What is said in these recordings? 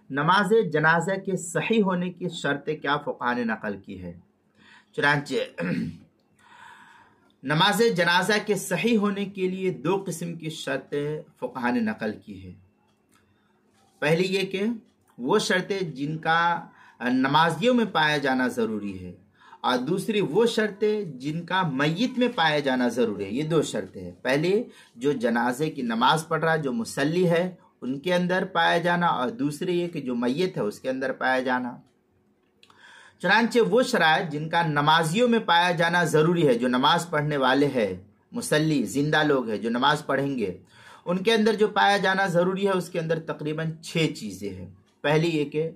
نماز جنازہ کے صحیح ہونے کی شرطیں کیا فقہا نے نقل کی ہے؟ چنانچہ نماز جنازہ کے صحیح ہونے کے لیے 2 قسم کی شرطیں فقہا نے نقل کی ہے۔ پہلی یہ کہ وہ شرطیں جن کا نمازیوں میں پایا جانا ضروری ہے، اور دوسری وہ شرطیں جن کا میت میں پایا جانا ضروری ہے۔ یہ 2 شرطیں ہیں۔ پہلی جو جنازے کی نماز پڑھ رہا جو مصلی ہے ان کے اندر پایا جانا، اور دوسری یہ کہ جو میت ہے اس کے اندر پایا جانا۔ چنانچہ وہ شرائط جن کا نمازیوں میں پایا جانا ضروری ہے، جو نماز پڑھنے والے ہیں، مصلی زندہ لوگ ہیں جو نماز پڑھیں گے، ان کے اندر جو پایا جانا ضروری ہے اس کے اندر تقریباً 6 چیزیں ہیں۔ پہلی یہ کہ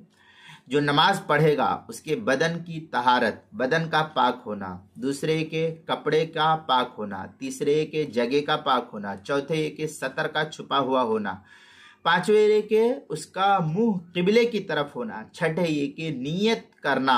جو نماز پڑھے گا اس کے بدن کی طہارت، بدن کا پاک ہونا، دوسرے کہ کپڑے کا پاک ہونا، تیسرے کہ جگہ کا پاک ہونا، چوتھے یہ کہ سطر کا چھپا ہوا ہونا، پانچویں یہ کہ اس کا منہ قبلے کی طرف ہونا، چھٹے یہ کہ نیت کرنا۔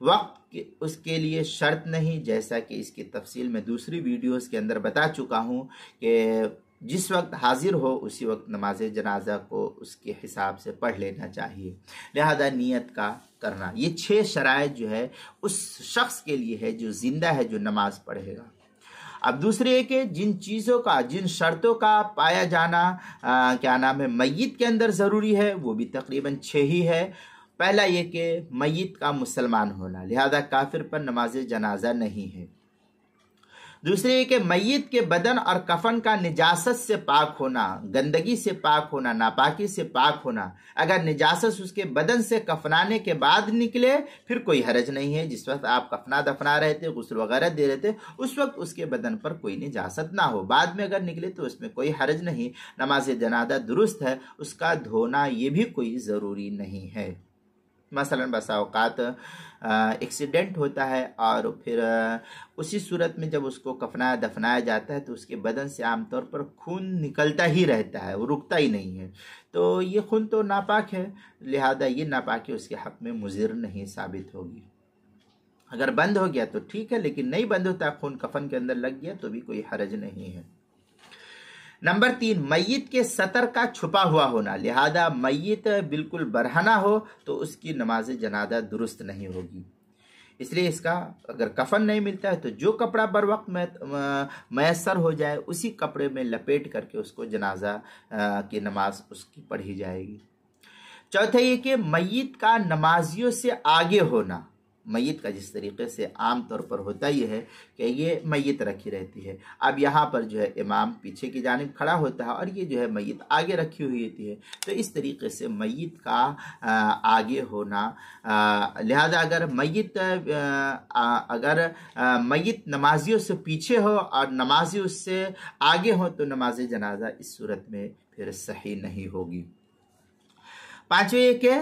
وقت اس کے لیے شرط نہیں، جیسا کہ اس کی تفصیل میں دوسری ویڈیوز کے اندر بتا چکا ہوں کہ جس وقت حاضر ہو اسی وقت نماز جنازہ کو اس کے حساب سے پڑھ لینا چاہیے، لہذا نیت کا کرنا۔ یہ 6 شرائط جو ہے اس شخص کے لیے ہے جو زندہ ہے، جو نماز پڑھے گا۔ اب دوسرے ہے کہ جن چیزوں کا، جن شرطوں کا پایا جانا میت کے اندر ضروری ہے وہ بھی تقریباً 6 ہی ہے۔ پہلا یہ کہ میت کا مسلمان ہونا، لہذا کافر پر نماز جنازہ نہیں ہے۔ دوسرے یہ کہ میت کے بدن اور کفن کا نجاست سے پاک ہونا، گندگی سے پاک ہونا، ناپاکی سے پاک ہونا۔ اگر نجاست اس کے بدن سے کفنانے کے بعد نکلے پھر کوئی حرج نہیں ہے۔ جس وقت آپ کفنا دفنا رہے تھے، غسل وغیرہ دے رہے تھے، اس وقت اس کے بدن پر کوئی نجاست نہ ہو، بعد میں اگر نکلے تو اس میں کوئی حرج نہیں، نماز جنازہ درست ہے، اس کا دھونا یہ بھی کوئی ضروری نہیں ہے۔ مثلا بسا اوقات ایکسیڈنٹ ہوتا ہے اور پھر اسی صورت میں جب اس کو کفنایا دفنایا جاتا ہے تو اس کے بدن سے عام طور پر خون نکلتا ہی رہتا ہے، وہ رکتا ہی نہیں ہے، تو یہ خون تو ناپاک ہے، لہذا یہ ناپاکی اس کے حق میں مضر نہیں ثابت ہوگی۔ اگر بند ہو گیا تو ٹھیک ہے، لیکن نہیں بند ہوتا، خون کفن کے اندر لگ گیا تو بھی کوئی حرج نہیں ہے۔ نمبر 3، میت کے سطر کا چھپا ہوا ہونا، لہذا میت بالکل برہنہ ہو تو اس کی نماز جنازہ درست نہیں ہوگی۔ اس لیے اس کا اگر کفن نہیں ملتا ہے تو جو کپڑا بر وقت میسر ہو جائے اسی کپڑے میں لپیٹ کر کے اس کو جنازہ کی نماز اس کی پڑھی جائے گی۔ چوتھا یہ کہ میت کا نمازیوں سے آگے ہونا، میت کا جس طریقے سے عام طور پر ہوتا یہ ہے کہ یہ میت رکھی رہتی ہے، اب یہاں پر جو ہے امام پیچھے کی جانب کھڑا ہوتا ہے اور یہ جو ہے میت آگے رکھی ہوئی ہوتی ہے، تو اس طریقے سے میت کا آگے ہونا، لہذا اگر میت نمازیوں سے پیچھے ہو اور نمازی اس سے آگے ہو تو نماز جنازہ اس صورت میں پھر صحیح نہیں ہوگی۔ پانچویں یہ کہ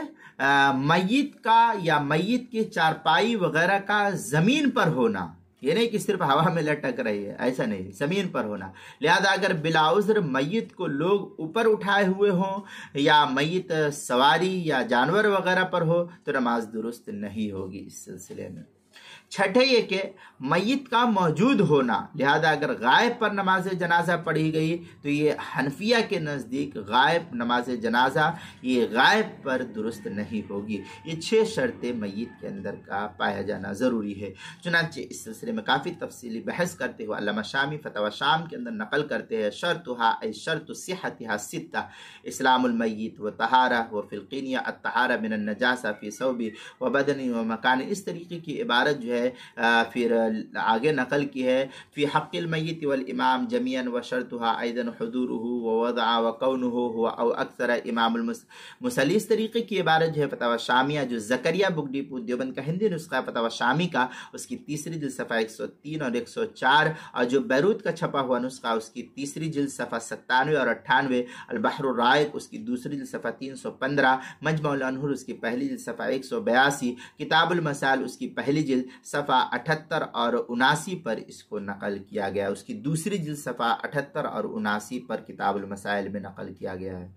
میت کا یا میت کی چارپائی وغیرہ کا زمین پر ہونا، یہ نہیں کہ صرف ہوا میں لٹک رہی ہے، ایسا نہیں، زمین پر ہونا، لہذا اگر بلا عذر میت کو لوگ اوپر اٹھائے ہوئے ہوں یا میت سواری یا جانور وغیرہ پر ہو تو نماز درست نہیں ہوگی اس سلسلے میں۔ چھٹے یہ کہ میت کا موجود ہونا، لہذا اگر غائب پر نماز جنازہ پڑھی گئی تو یہ حنفیہ کے نزدیک غائب نماز جنازہ یہ غائب پر درست نہیں ہوگی۔ یہ 6 شرطیں میت کے اندر کا پایا جانا ضروری ہے۔ چنانچہ اس سلسلے میں کافی تفصیلی بحث کرتے ہوئے علامہ شامی فتاوی شام کے اندر نقل کرتے ہیں، شرطها ای شرط صحتها 6، اسلام المیت و طہارہ و فلقینیہ الطہارہ من النجاسہ فی ثوب و بدن و مکان، اس طریقے کی عبارت جو ہے پھر آگے نقل کی ہے، فی حق المیت والامام جمیعا و شرطها ایضا حضورہ و وضع و کونہ هو او اکثر امام المصلی، اس طریقے کی عبارت جو ہے فتاوی شامیہ جو زکریہ بک ڈپو دیوبند کا ہندی نسخہ فتاوی شامی کا، اس کی تیسری جلد صفحہ 103 اور 104، اور جو بیروت کا چھپا ہوا نسخہ اس کی تیسری جلد صفحہ 97 اور 98، البحر الرائق اس کی دوسری جلد صفحہ 315، مجمع الانہر اس کی پہلی جلد صفحہ 182، کتاب المسائل اس کی پہلی جلد صفحہ 78 اور 79 پر اس کو نقل کیا گیا، اس کی دوسری جلد صفحہ 78 اور 79 پر کتاب المسائل میں نقل کیا گیا ہے۔